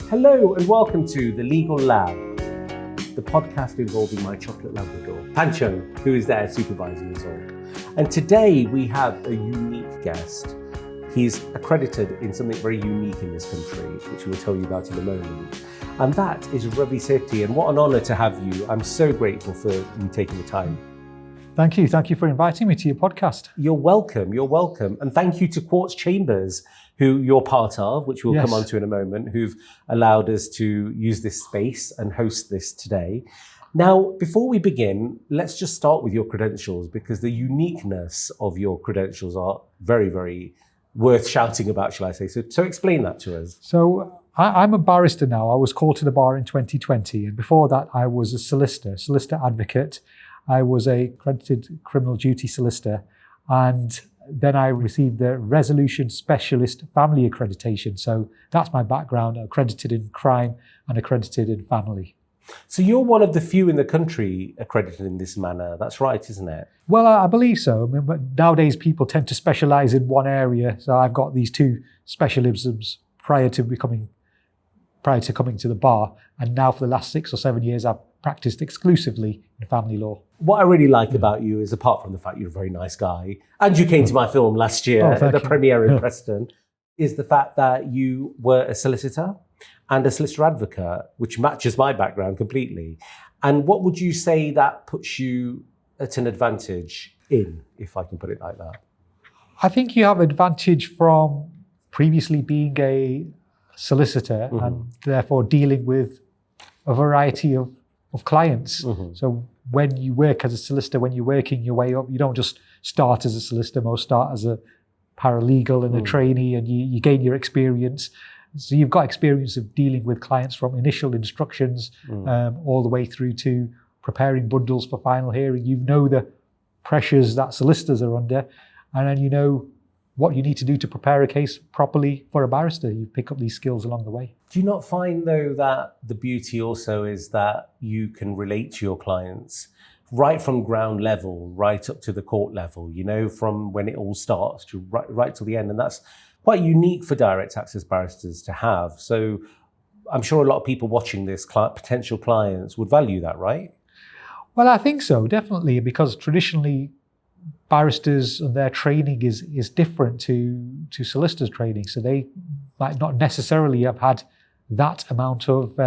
Hello and welcome to The Legal Lab, the podcast involving my chocolate Labrador, Pancho, who is there supervising us all. And today we have a unique guest. He's accredited in something very unique in this country, which we'll tell you about in a moment. And that is Ravi Sethi. And what an honor to have you. I'm so grateful for you taking the time. Thank you. Thank you for inviting me to your podcast. You're welcome. You're welcome. And thank you to Quartz Chambers, who you're part of, which we'll come on to in a moment, who've allowed us to use this space and host this today. Now, before we begin, let's just start with your credentials, because the uniqueness of your credentials are very, very worth shouting about, shall I say. So explain that to us. So I'm a barrister now. I was called to the bar in 2020. And before that, I was a solicitor advocate. I was a accredited criminal duty solicitor. And then I received the Resolution Specialist Family Accreditation. So that's my background, accredited in crime and accredited in family. So you're one of the few in the country accredited in this manner. That's right, isn't it? Well, I believe so. I mean, nowadays people tend to specialize in one area. So I've got these two specialisms prior to coming to the bar. And now for the last 6 or 7 years, I've practiced exclusively in family law. What I really like about you is, apart from the fact you're a very nice guy, and you came to my film last year at the premiere in Preston, is the fact that you were a solicitor and a solicitor advocate, which matches my background completely. And what would you say that puts you at an advantage in, if I can put it like that? I think you have advantage from previously being a solicitor and therefore dealing with a variety of clients. So when you work as a solicitor, when you're working your way up, you don't just start as a solicitor, most start as a paralegal and a trainee, and you gain your experience. So you've got experience of dealing with clients from initial instructions all the way through to preparing bundles for final hearing. You know the pressures that solicitors are under, and then you know what you need to do to prepare a case properly for a barrister. You pick up these skills along the way. Do you not find, though, that the beauty also is that you can relate to your clients right from ground level, right up to the court level, you know, from when it all starts to right till the end? And that's quite unique for direct access barristers to have. So I'm sure a lot of people watching this, potential clients, would value that, right? Well, I think so, definitely, because traditionally barristers and their training is different to solicitors' training. So they might not necessarily have had that amount of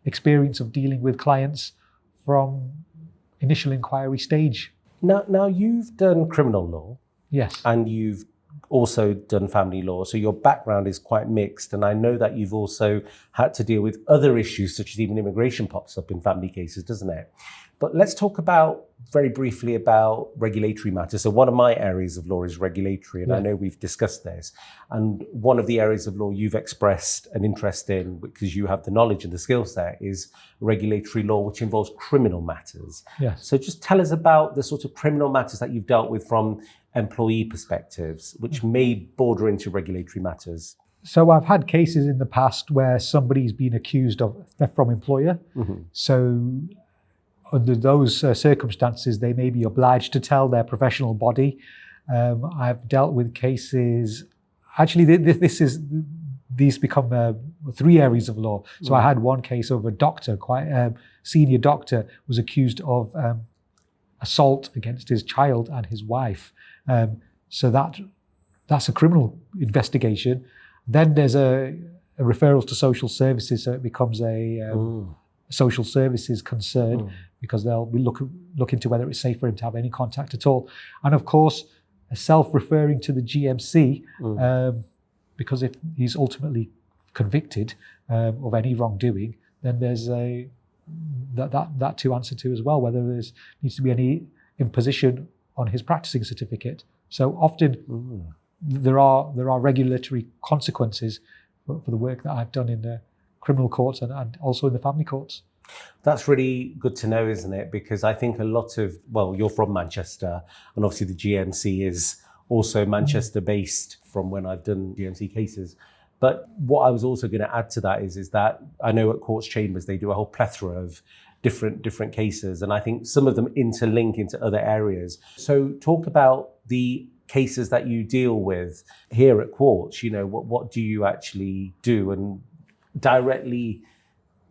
experience of dealing with clients from initial inquiry stage. Now you've done criminal law. Yes. And you've also done family law. So your background is quite mixed. And I know that you've also had to deal with other issues, such as even immigration pops up in family cases, doesn't it? But let's talk very briefly about regulatory matters. So one of my areas of law is regulatory, and I know we've discussed this. And one of the areas of law you've expressed an interest in, because you have the knowledge and the skill set, is regulatory law, which involves criminal matters. Yes. So just tell us about the sort of criminal matters that you've dealt with from employee perspectives, which may border into regulatory matters. So I've had cases in the past where somebody's been accused of theft from employer. So under those circumstances, they may be obliged to tell their professional body. I've dealt with cases, actually these become 3 areas of law. So I had one case of a doctor, quite a senior doctor, was accused of assault against his child and his wife. So that's a criminal investigation. Then there's a referral to social services, so it becomes a social services concern, because they'll be look into whether it's safe for him to have any contact at all. And of course, self-referring to the GMC, because if he's ultimately convicted of any wrongdoing, then there's that to answer to as well, whether there needs to be any imposition on his practising certificate. So often there are regulatory consequences for the work that I've done in the criminal courts and also in the family courts. That's really good to know, isn't it? Because I think a lot of, you're from Manchester, and obviously the GMC is also Manchester based from when I've done GMC cases. But what I was also going to add to that is that I know at Quartz Chambers, they do a whole plethora of different cases. And I think some of them interlink into other areas. So talk about the cases that you deal with here at Quartz. You know, what do you actually do? And directly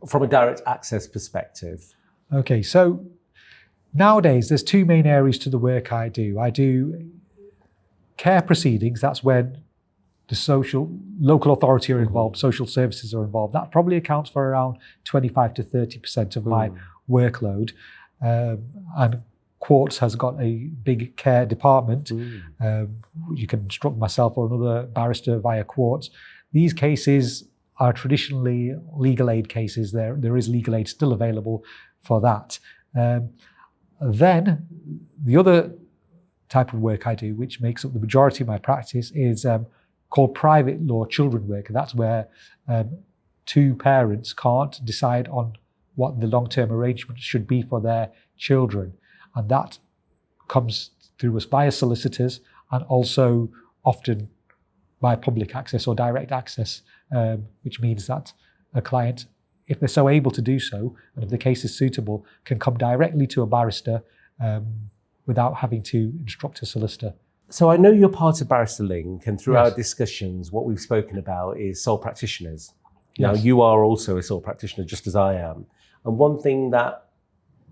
from a direct access perspective? Okay, so nowadays there's two main areas to the work I do. I do care proceedings, that's when the local authority are involved, social services are involved. That probably accounts for around 25 to 30% of my workload. And courts has got a big care department. You can instruct myself or another barrister via courts. These cases are traditionally legal aid cases. There is legal aid still available for that. Then the other type of work I do, which makes up the majority of my practice, is called private law children work. And that's where two parents can't decide on what the long-term arrangement should be for their children. And that comes through us via solicitors and also often by public access or direct access, which means that a client, if they're so able to do so, and if the case is suitable, can come directly to a barrister without having to instruct a solicitor. So I know you're part of Barrister Link, and through Yes. our discussions, what we've spoken about is sole practitioners. Now, Yes. you are also a sole practitioner, just as I am. And one thing that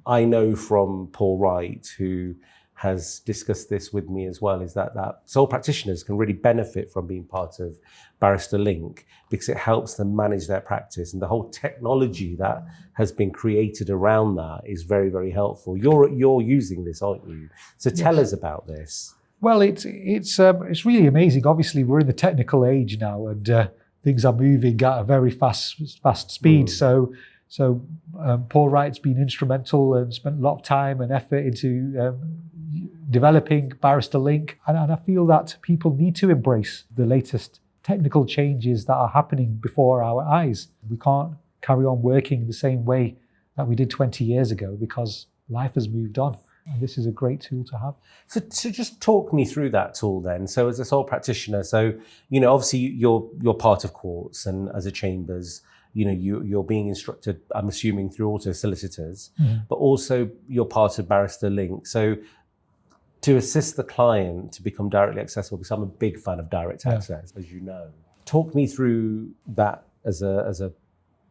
I know from Paul Wright, who has discussed this with me as well, is that sole practitioners can really benefit from being part of Barrister Link because it helps them manage their practice, and the whole technology that has been created around that is very, very helpful. You're using this, aren't you? So tell us about this. Well, it's really amazing. Obviously, we're in the technical age now, and things are moving at a very fast speed. So Paul Wright's been instrumental and spent a lot of time and effort into developing Barrister Link, and I feel that people need to embrace the latest technical changes that are happening before our eyes. We can't carry on working the same way that we did 20 years ago because life has moved on. And this is a great tool to have. So just talk me through that tool then. So as a sole practitioner, so, you know, obviously you're part of courts, and as a chambers, you know, you're being instructed, I'm assuming, through also solicitors, but also you're part of Barrister Link. So to assist the client to become directly accessible, because I'm a big fan of direct access, as you know. Talk me through that as a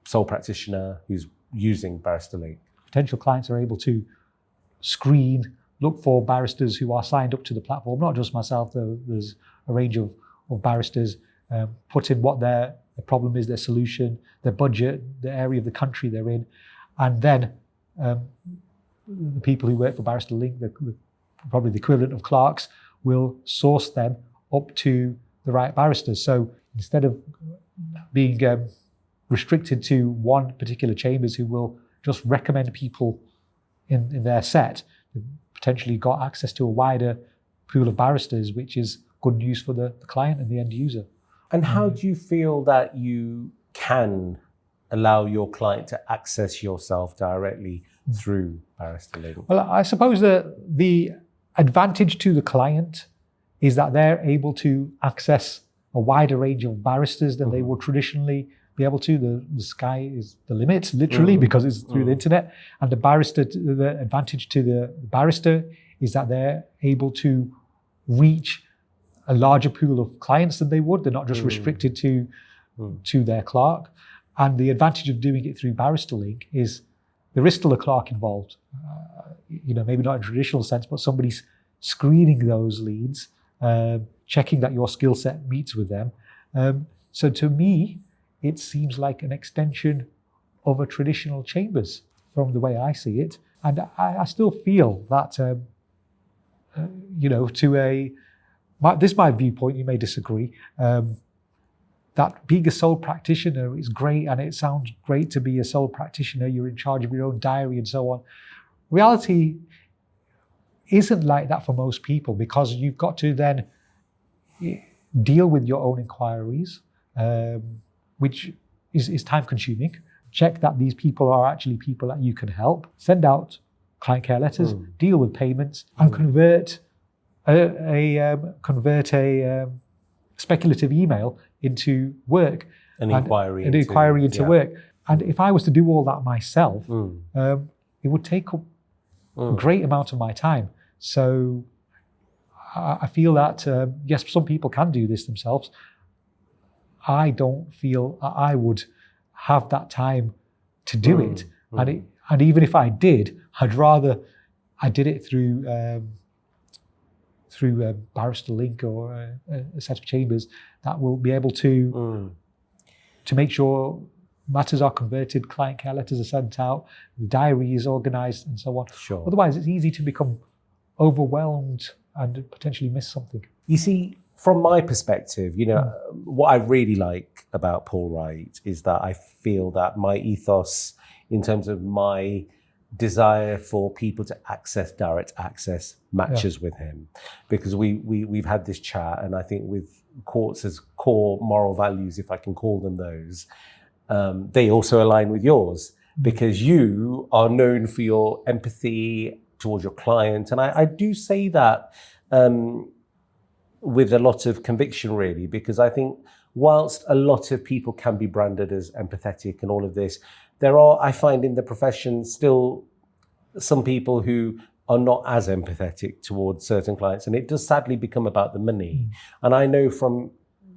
sole practitioner who's using Barrister Link. Potential clients are able to screen, look for barristers who are signed up to the platform, not just myself, there's a range of barristers, put in what their problem is, their solution, their budget, the area of the country they're in, and then the people who work for Barrister Link, probably the equivalent of clerks, will source them up to the right barristers. So instead of being restricted to one particular chambers who will just recommend people in their set, they've potentially got access to a wider pool of barristers, which is good news for the client and the end user. And how do you feel that you can allow your client to access yourself directly through Barrister Link? Well, I suppose that the advantage to the client is that they're able to access a wider range of barristers than they would traditionally be able to. The sky is the limit, literally, because it's through the internet. And the advantage to the barrister is that they're able to reach a larger pool of clients than they would. They're not just restricted to their clerk. And the advantage of doing it through Barrister Link is there is still a clerk involved. Maybe not in a traditional sense, but somebody's screening those leads, checking that your skill set meets with them. So to me, it seems like an extension of a traditional chambers from the way I see it. And I still feel that, this is my viewpoint, you may disagree, that being a sole practitioner is great, and it sounds great to be a sole practitioner, you're in charge of your own diary and so on. Reality isn't like that for most people, because you've got to then deal with your own inquiries, which is time consuming. Check that these people are actually people that you can help, send out client care letters, deal with payments, and convert a speculative email into work. An inquiry into work. And if I was to do all that myself, it would take up a great amount of my time. So I feel that, yes, some people can do this themselves. I don't feel I would have that time to do it. And even if I did, I'd rather I did it through a Barrister link or a set of chambers that will be able to make sure matters are converted, client care letters are sent out, the diary is organised, and so on. Sure. Otherwise, it's easy to become overwhelmed and potentially miss something. You see, from my perspective, what I really like about Paul Wright is that I feel that my ethos, in terms of my desire for people to access direct access, matches with him, because we've had this chat, and I think with courts as core moral values, if I can call them those, they also align with yours, because you are known for your empathy towards your client, and I do say that with a lot of conviction, really, because I think whilst a lot of people can be branded as empathetic and all of this, there are, I find in the profession, still some people who are not as empathetic towards certain clients, and it does sadly become about the money. And I know from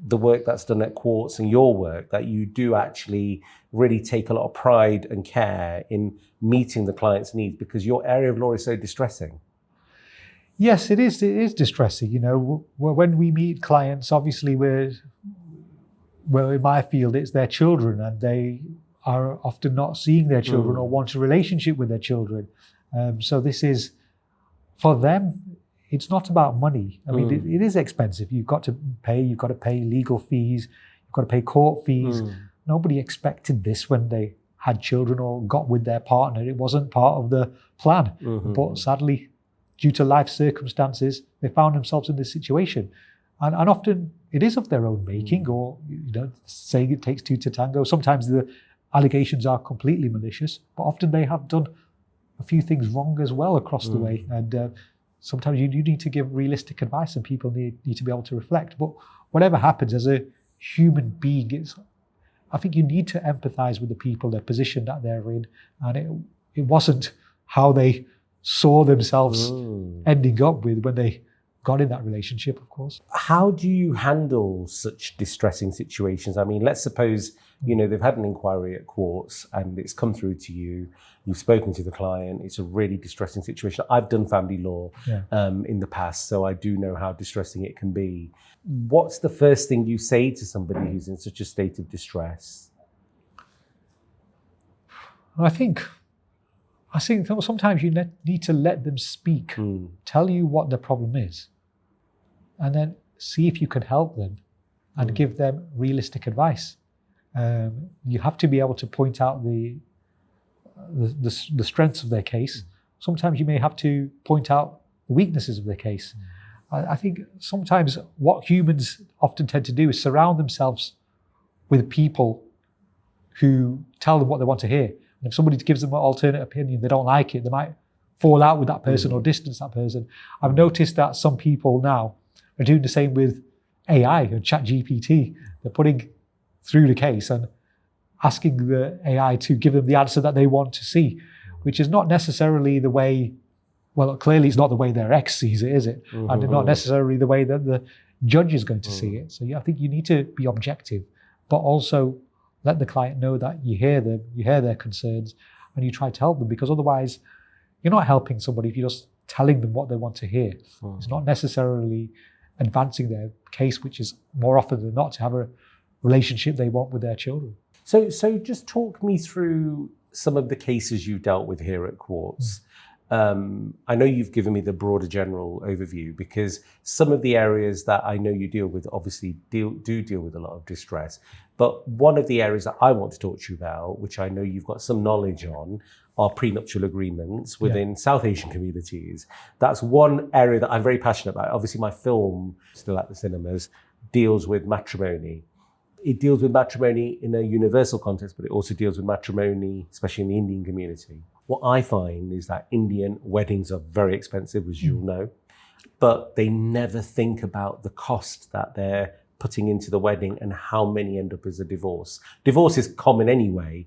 the work that's done at courts and your work that you do actually really take a lot of pride and care in meeting the client's needs, because your area of law is so distressing. Yes, it is. It is distressing. When we meet clients, obviously in my field, it's their children, and they are often not seeing their children or want a relationship with their children. So this is, for them, it's not about money. I mean, it is expensive. You've got to pay legal fees, you've got to pay court fees. Nobody expected this when they had children or got with their partner. It wasn't part of the plan. But sadly, due to life circumstances, they found themselves in this situation. And often it is of their own making, or saying it takes two to tango. Sometimes the allegations are completely malicious, but often they have done a few things wrong as well across the way. And sometimes you do need to give realistic advice, and people need to be able to reflect. But whatever happens, as a human being, I think you need to empathise with the people, their position that they're in. And it wasn't how they saw themselves ending up with when they got in that relationship, of course. How do you handle such distressing situations? I mean, let's suppose, they've had an inquiry at courts and it's come through to you, you've spoken to the client, it's a really distressing situation. I've done family law in the past, so I do know how distressing it can be. What's the first thing you say to somebody who's in such a state of distress? I think sometimes you need to let them speak, tell you what the problem is, and then see if you can help them and give them realistic advice. You have to be able to point out the strengths of their case. Sometimes you may have to point out the weaknesses of their case. I think sometimes what humans often tend to do is surround themselves with people who tell them what they want to hear. And if somebody gives them an alternate opinion, they don't like it, they might fall out with that person or distance that person. I've noticed that some people now are doing the same with AI and ChatGPT. They're putting through the case and asking the AI to give them the answer that they want to see, which is not necessarily the way, well, clearly it's not the way their ex sees it, is it? And not necessarily the way that the judge is going to see it. So I think you need to be objective, but also let the client know that you hear them, you hear their concerns, and you try to help them, because otherwise you're not helping somebody if you're just telling them what they want to hear. It's not necessarily advancing their case, which is more often than not to have a relationship they want with their children. So just talk me through some of the cases you've dealt with here at courts. I know you've given me the broader general overview, because some of the areas that I know you deal with obviously deal with a lot of distress. But one of the areas that I want to talk to you about, which I know you've got some knowledge on, are prenuptial agreements within South Asian communities. That's one area that I'm very passionate about. Obviously, my film, still at the cinemas, deals with matrimony. It deals with matrimony in a universal context, but it also deals with matrimony, especially in the Indian community. What I find is that Indian weddings are very expensive, as you'll know, but they never think about the cost that they're putting into the wedding and how many end up as a divorce. Divorce is common anyway,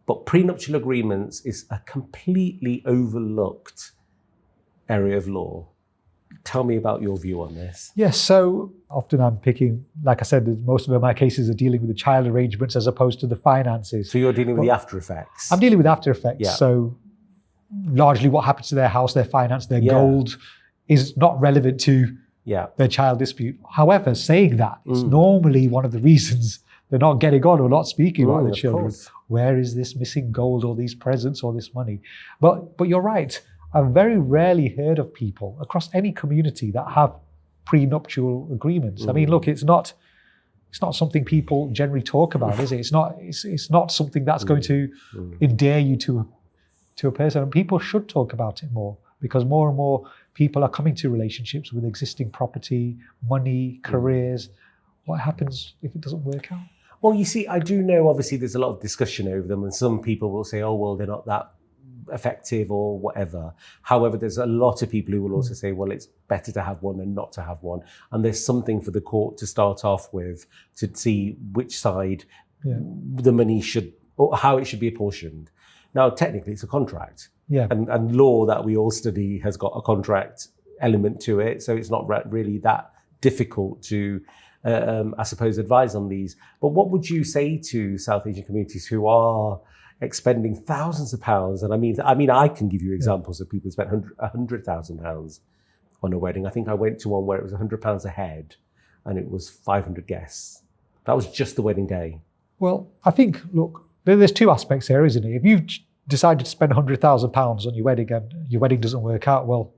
but prenuptial agreements is a completely overlooked area of law. Tell me about your view on this. Yes, so often I'm picking, like I said, most of my cases are dealing with the child arrangements as opposed to the finances. So you're dealing with the after effects. I'm dealing with after effects. Yeah. So largely what happens to their house, their finance, their gold is not relevant to their child dispute. However, saying that, it's normally one of the reasons they're not getting on or not speaking about the children. Course. Where is this missing gold or these presents or this money? But you're right. I've very rarely heard of people across any community that have prenuptial agreements. I mean, look, it's not something people generally talk about, is it? It's not something that's going to endear you to a person. And people should talk about it more, because more and more people are coming to relationships with existing property, money, careers. What happens if it doesn't work out? Well, you see, I do know, obviously, there's a lot of discussion over them, and some people will say, oh, well, they're not that effective or whatever. However, there's a lot of people who will also say, well, it's better to have one than not to have one. And there's something for the court to start off with to see which side the money should, or how it should be apportioned. Now, technically, it's a contract. Yeah. And law that we all study has got a contract element to it. So it's not really that difficult to, I suppose, advise on these. But what would you say to South Asian communities who are expending thousands of pounds? And I mean, I can give you examples of people who spent £100,000 on a wedding. I think I went to one where it was £100 a head and it was 500 guests. That was just the wedding day. Well, I think, look, there's two aspects here, isn't it? If you've decided to spend £100,000 on your wedding and your wedding doesn't work out, well,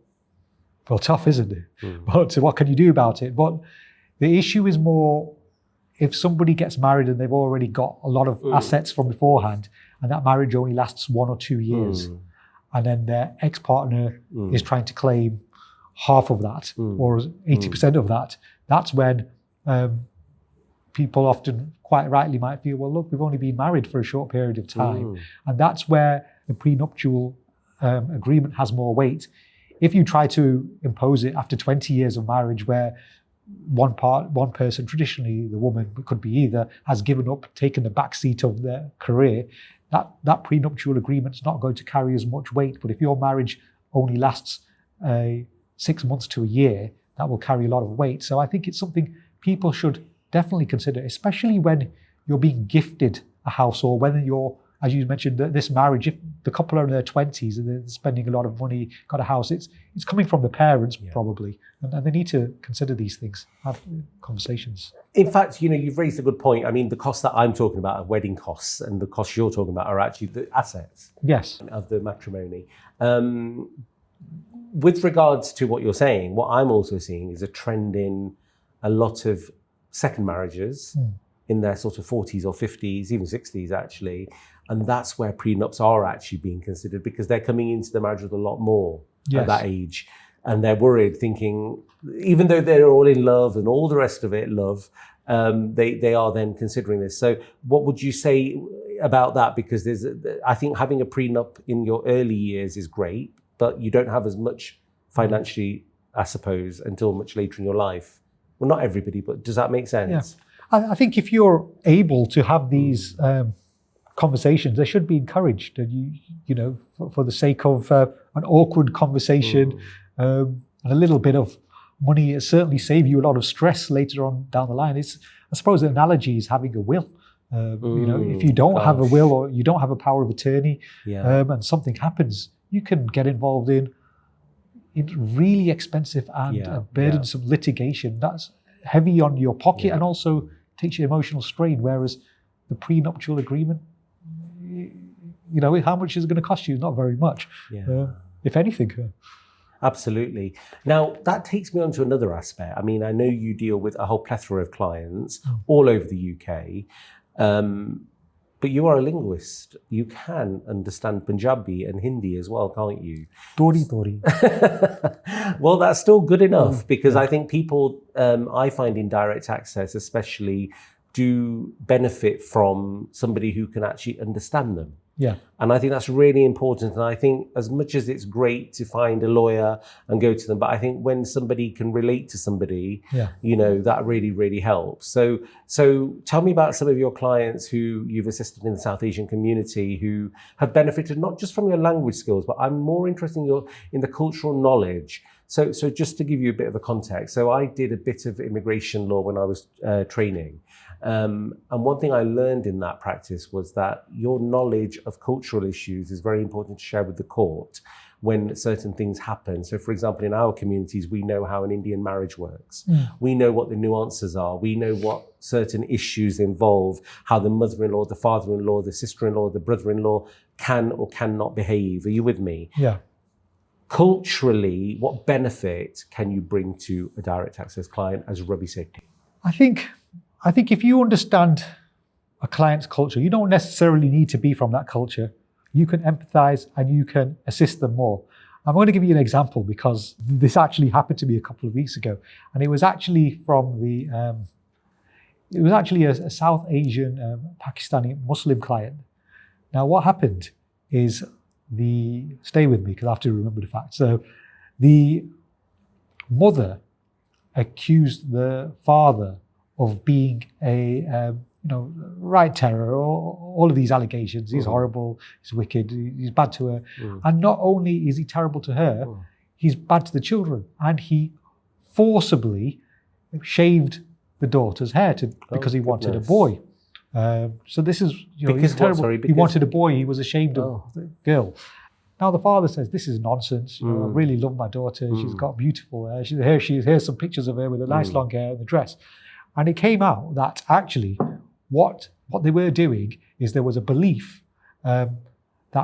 tough, isn't it? But what can you do about it? But the issue is more if somebody gets married and they've already got a lot of assets from beforehand, and that marriage only lasts 1 or 2 years, and then their ex-partner is trying to claim half of that or 80% of that, that's when people often quite rightly might feel, well, look, we've only been married for a short period of time. And that's where the prenuptial agreement has more weight. If you try to impose it after 20 years of marriage, where one person, traditionally the woman, but could be either, has given up, taken the back seat of their career, that prenuptial agreement's not going to carry as much weight. But if your marriage only lasts 6 months to a year, that will carry a lot of weight. So I think it's something people should definitely consider, especially when you're being gifted a house, or whether you're, as you mentioned, this marriage, if the couple are in their 20s and they're spending a lot of money, got a house, it's coming from the parents probably, and they need to consider these things, have conversations. In fact, you've raised a good point. I mean, the costs that I'm talking about are wedding costs, and the costs you're talking about are actually the assets of the matrimony. With regards to what you're saying, what I'm also seeing is a trend in a lot of second marriages in their sort of 40s or 50s, even 60s actually. And that's where prenups are actually being considered, because they're coming into the marriage with a lot more at that age. And they're worried, thinking, even though they're all in love and all the rest of it, they are then considering this. So what would you say about that? Because I think having a prenup in your early years is great, but you don't have as much financially, I suppose, until much later in your life. Well, not everybody, but does that make sense? Yeah. I think if you're able to have these conversations, they should be encouraged. And for the sake of an awkward conversation and a little bit of money, it certainly save you a lot of stress later on down the line. I suppose the analogy is having a will. If you don't have a will, or you don't have a power of attorney, and something happens, you can get involved in really expensive and burdensome litigation that's heavy on your pocket and also takes your emotional strain. Whereas the prenuptial agreement, how much is it going to cost you? Not very much, if anything. Absolutely. Now, that takes me on to another aspect. I mean, I know you deal with a whole plethora of clients all over the UK, but you are a linguist. You can understand Punjabi and Hindi as well, can't you? Dori. Well, that's still good enough, because I think people, I find in direct access especially, do benefit from somebody who can actually understand them. Yeah. And I think that's really important. And I think as much as it's great to find a lawyer and go to them, but I think when somebody can relate to somebody, that really, really helps. So tell me about some of your clients who you've assisted in the South Asian community who have benefited not just from your language skills, but I'm more interested in the cultural knowledge. So just to give you a bit of a context, so I did a bit of immigration law when I was training. And one thing I learned in that practice was that your knowledge of cultural issues is very important to share with the court when certain things happen. So for example, in our communities, we know how an Indian marriage works. We know what the nuances are. We know what certain issues involve, how the mother-in-law, the father-in-law, the sister-in-law, the brother-in-law can or cannot behave. Are you with me? Yeah. Culturally, what benefit can you bring to a direct access client as Ravi Sethi? I think if you understand a client's culture, you don't necessarily need to be from that culture. You can empathize and you can assist them more. I'm going to give you an example because this actually happened to me a couple of weeks ago, and it was actually from a South Asian Pakistani Muslim client. Now, what happened is stay with me because I have to remember the facts. So, the mother accused the father of being a right terror, or all of these allegations. He's horrible, he's wicked, he's bad to her. And not only is he terrible to her, he's bad to the children. And he forcibly shaved the daughter's hair because he wanted a boy. So this is, he's terrible. He wanted a boy, he was ashamed of the girl. Now the father says, this is nonsense. I really love my daughter. She's got beautiful hair. Here's some pictures of her with a nice long hair and the dress. And it came out that actually what they were doing is there was a belief that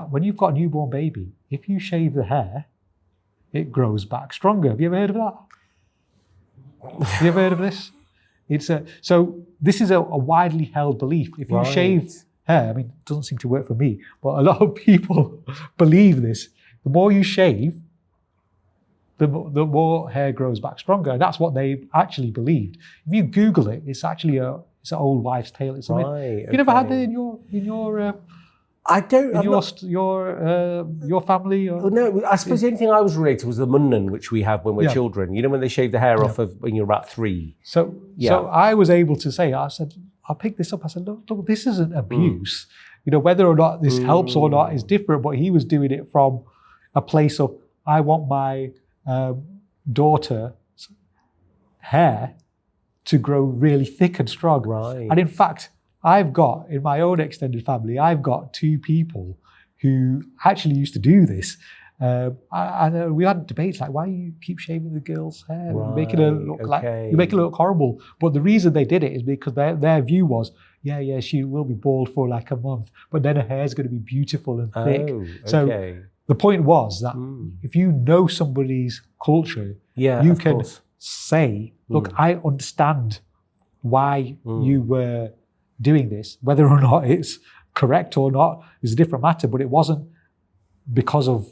when you've got a newborn baby, if you shave the hair, it grows back stronger. Have you ever heard of that? Have you ever heard of this? So this is a widely held belief. If you shave hair, I mean, it doesn't seem to work for me, but a lot of people believe this. The more you shave, the more hair grows back stronger. And that's what they actually believed. If you Google it, it's actually it's an old wives' tale. It's something. You never had that in your I don't. Your family? Or? No, I suppose the only thing I was related to was the munnan, which we have when we're children. You know, when they shave the hair off of when you're about 3. So I was able to say, I said, I'll pick this up. I said, look, this isn't abuse. Whether or not this helps or not is different. But he was doing it from a place of, I want my daughter's hair to grow really thick and strong. Right. And in fact, I've got, in my own extended family, I've got 2 people who actually used to do this. And we had debates like, why do you keep shaving the girl's hair? You're making her look you make her look horrible. But the reason they did it is because their view was, she will be bald for like a month, but then her hair's going to be beautiful and thick. So the point was that if you know somebody's culture, you can say, look, I understand why you were doing this. Whether or not it's correct or not is a different matter, but it wasn't because of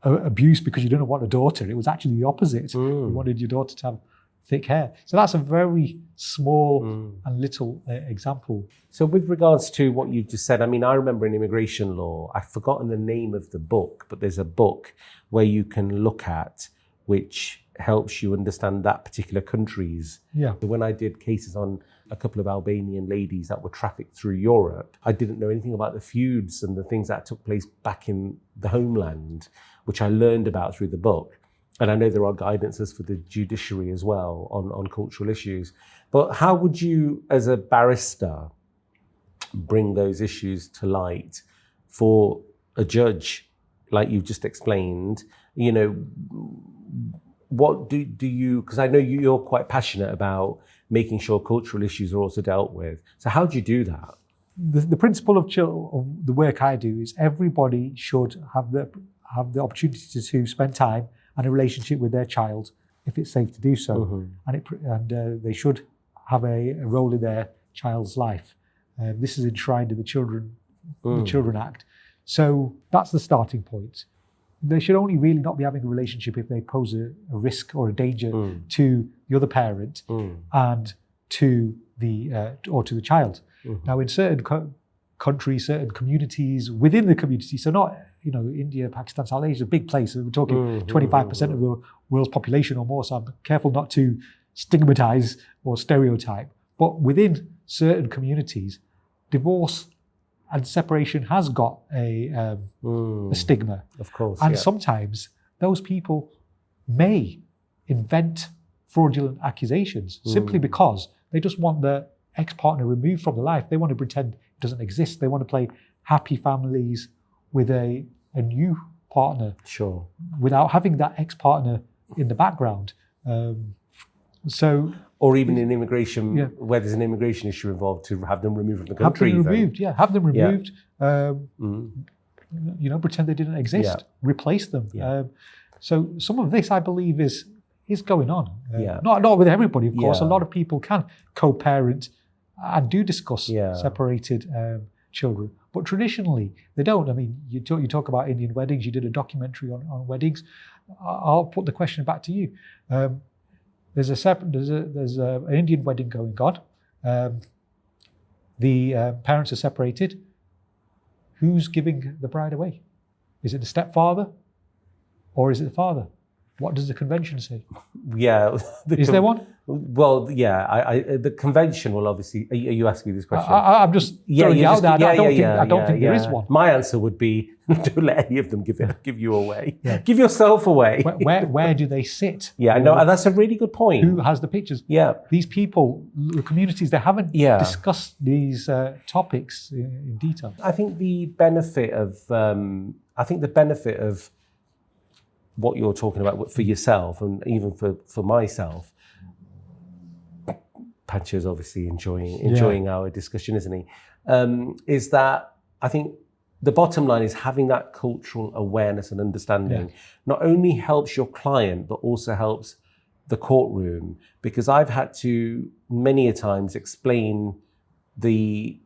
abuse because you didn't want a daughter. It was actually the opposite. You wanted your daughter to have thick hair. So that's a very small and little example. So with regards to what you just said, I mean, I remember in immigration law, I've forgotten the name of the book, but there's a book where you can look at which helps you understand that particular country's. When I did cases on a couple of Albanian ladies that were trafficked through Europe, I didn't know anything about the feuds and the things that took place back in the homeland, which I learned about through the book. And I know there are guidances for the judiciary as well on cultural issues. But how would you, as a barrister, bring those issues to light for a judge, like you've just explained? What do you, because I know you're quite passionate about making sure cultural issues are also dealt with. So how do you do that? The principle of the work I do is everybody should have the opportunity to spend time and a relationship with their child if it's safe to do so. And they should have a role in their child's life. This is enshrined in the Children Act. So that's the starting point. They should only really not be having a relationship if they pose a risk or a danger to the other parent and to the child. Now, in certain countries, certain communities within the community, so not India, Pakistan, South Asia is a big place. We're talking 25% of the world's population or more. So I'm careful not to stigmatize or stereotype. But within certain communities, divorce and separation has got a stigma. Of course. And sometimes those people may invent fraudulent accusations simply because they just want their ex-partner removed from their life. They want to pretend it doesn't exist. They want to play happy families with a new partner, Sure, without having that ex-partner in the background. Or even in immigration, where there's an immigration issue involved, to have them removed from the country. Have them removed. Pretend they didn't exist. Replace them. So some of this, I believe, is going on. Not with everybody, of course. A lot of people can co-parent and do discuss separated children, but traditionally they don't. I mean, you talk about Indian weddings. You did a documentary on weddings. I'll put the question back to you. There's an Indian wedding going on. The parents are separated. Who's giving the bride away? Is it the stepfather, or is it the father? What does the convention say? Yeah. Is there one? Well, yeah. The convention will obviously. Are you asking me this question? I'm just throwing it out there. I don't think there is one. My answer would be: don't let any of them give you away. Give yourself away. Where do they sit? Yeah, I know, and that's a really good point. Who has the pictures? Yeah, these people, the communities, they haven't discussed these topics in detail. I think the benefit of what you're talking about for yourself, and even for myself. Pancho's obviously enjoying our discussion, isn't he? Is that I think the bottom line is having that cultural awareness and understanding not only helps your client, but also helps the courtroom, because I've had to many a times explain the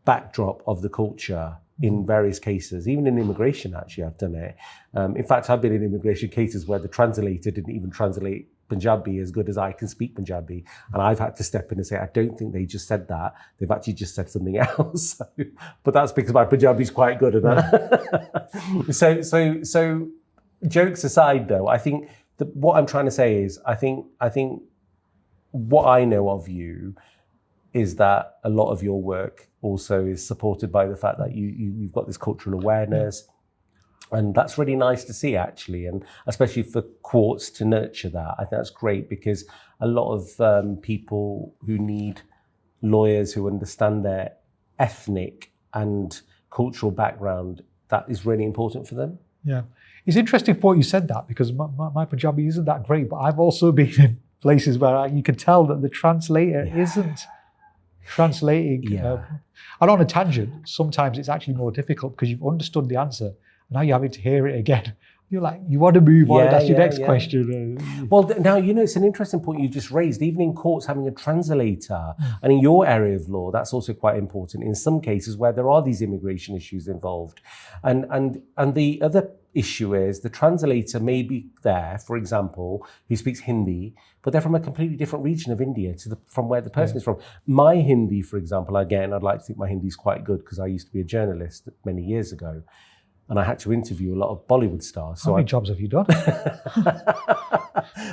backdrop of the culture in various cases, even in immigration. Actually, I've done it. In fact, I've been in immigration cases where the translator didn't even translate Punjabi as good as I can speak Punjabi, and I've had to step in and say, I don't think they just said that. They've actually just said something else. But that's because my Punjabi is quite good at that. So jokes aside, though, I think what I'm trying to say is, I think what I know of you is that a lot of your work also is supported by the fact that you've got this cultural awareness. And that's really nice to see, actually, and especially for courts to nurture that. I think that's great, because a lot of people who need lawyers who understand their ethnic and cultural background, that is really important for them. Yeah. It's interesting what you said that, because my Punjabi isn't that great, but I've also been in places where you can tell that the translator isn't translating. And on a tangent, sometimes it's actually more difficult because you've understood the answer. Now you're having to hear it again. You're like, you want to move on, that's your next question. Well, now, it's an interesting point you just raised. Even in courts, having a translator, and in your area of law, that's also quite important in some cases where there are these immigration issues involved. And the other issue is the translator may be there, for example, who speaks Hindi, but they're from a completely different region of India from where the person is from. My Hindi, for example, again, I'd like to think my Hindi is quite good because I used to be a journalist many years ago. And I had to interview a lot of Bollywood stars. How many jobs have you done?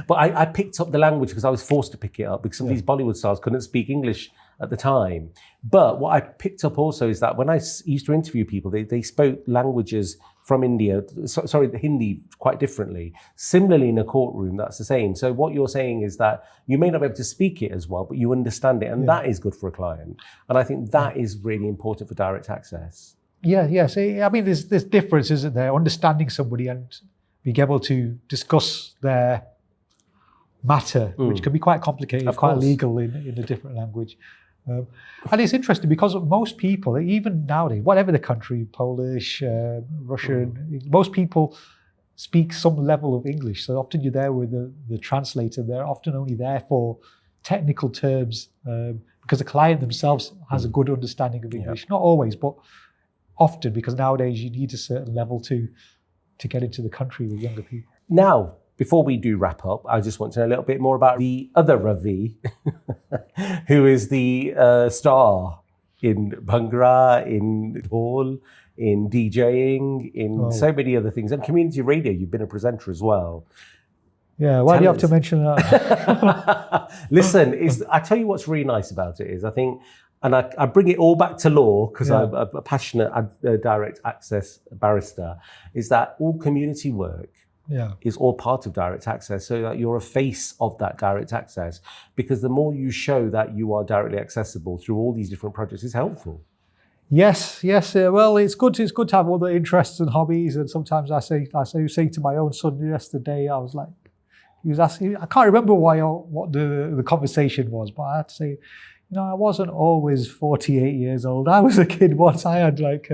But I picked up the language because I was forced to pick it up, because some of these Bollywood stars couldn't speak English at the time. But what I picked up also is that when I used to interview people, they spoke languages from India, the Hindi, quite differently. Similarly, in a courtroom, that's the same. So what you're saying is that you may not be able to speak it as well, but you understand it. And that is good for a client. And I think that is really important for direct access. So, I mean, there's difference, isn't there? Understanding somebody and being able to discuss their matter, which can be quite complicated, quite legal in a different language. And it's interesting because most people, even nowadays, whatever the country, Polish, Russian, most people speak some level of English. So often you're there with the translator. They're often only there for technical terms because the client themselves has a good understanding of English. Not always, but often, because nowadays you need a certain level to get into the country with younger people. Now, before we do wrap up, I just want to know a little bit more about the other Ravi, who is the star in Bhangra, in Dhol, in DJing, in so many other things. And community radio, you've been a presenter as well. Yeah, why do you have to mention that? Listen, I tell you what's really nice about it is, I think, and I bring it all back to law because I'm a passionate direct access barrister, is that all community work is all part of direct access, so that you're a face of that direct access. Because the more you show that you are directly accessible through all these different projects, is helpful. Yes. Well, it's good to have other interests and hobbies. And sometimes I say to my own son yesterday, I was like, he was asking, I can't remember what the conversation was, but I had to say, I wasn't always 48 years old. I was a kid once. I had like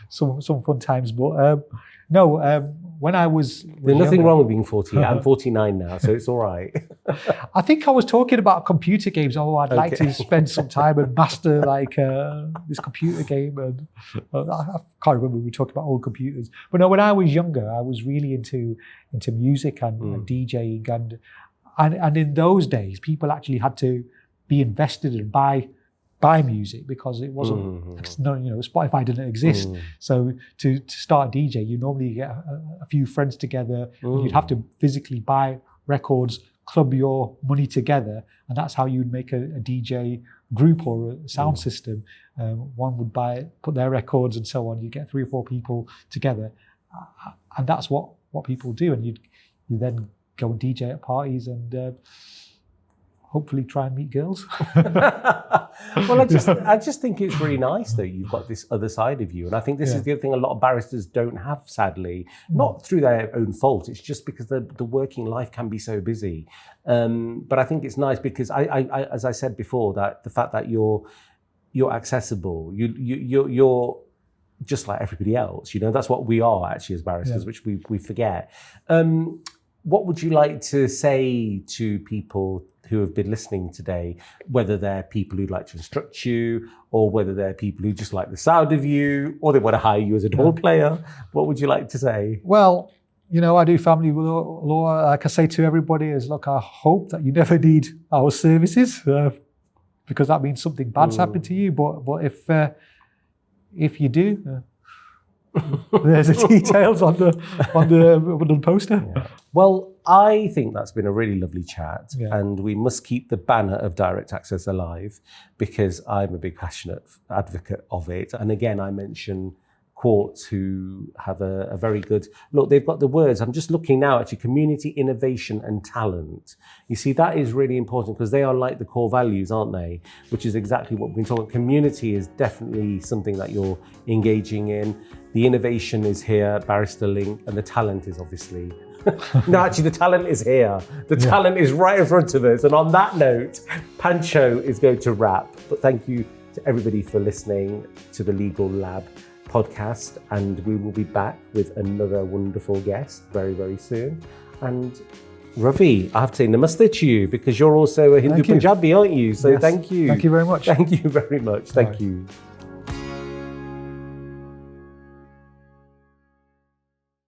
some fun times, but when I was There's nothing younger, wrong with being 40. I'm 49 now, so it's all right. I think I was talking about computer games. I'd like to spend some time and master like this computer game. And I can't remember, we were talking about old computers. But no, when I was younger, I was really into music and DJing. And in those days, people actually had to be invested and buy music, because it wasn't, Spotify didn't exist. So to start a DJ, you normally get a few friends together, and you'd have to physically buy records, club your money together, and that's how you'd make a DJ group or a sound system. One would put their records and so on. You get 3 or 4 people together, and that's what people do. And you then go and DJ at parties and hopefully try and meet girls. Well, I just think it's really nice that you've got this other side of you. And I think this is the other thing a lot of barristers don't have, sadly, not through their own fault. It's just because the working life can be so busy. But I think it's nice because I as I said before, that the fact that you're accessible, you're just like everybody else. That's what we are actually as barristers, which we forget. What would you like to say to people who have been listening today, whether they're people who'd like to instruct you, or whether they're people who just like the sound of you, or they want to hire you as a role player? What would you like to say? Well, I do family law. Like I say to everybody is, look, I hope that you never need our services, because that means something bad's happened to you. But if you do, there's the details on the poster. Yeah. Well, I think that's been a really lovely chat, and we must keep the banner of direct access alive, because I'm a big passionate advocate of it. And again, I mention courts who have a very good look. They've got the words. I'm just looking now, actually, community, innovation, and talent. You see, that is really important, because they are like the core values, aren't they? Which is exactly what we've been talking about. Community is definitely something that you're engaging in. The innovation is here, Barrister Link, and the talent is obviously. No, actually, the talent is here. The talent is right in front of us. And on that note, Pancho is going to wrap. But thank you to everybody for listening to the Legal Lab podcast, and we will be back with another wonderful guest very, very soon. And Ravi, I have to say namaste to you, because you're also a Hindu Punjabi, aren't you? So thank you. Thank you very much. Thank you very much. Thank you.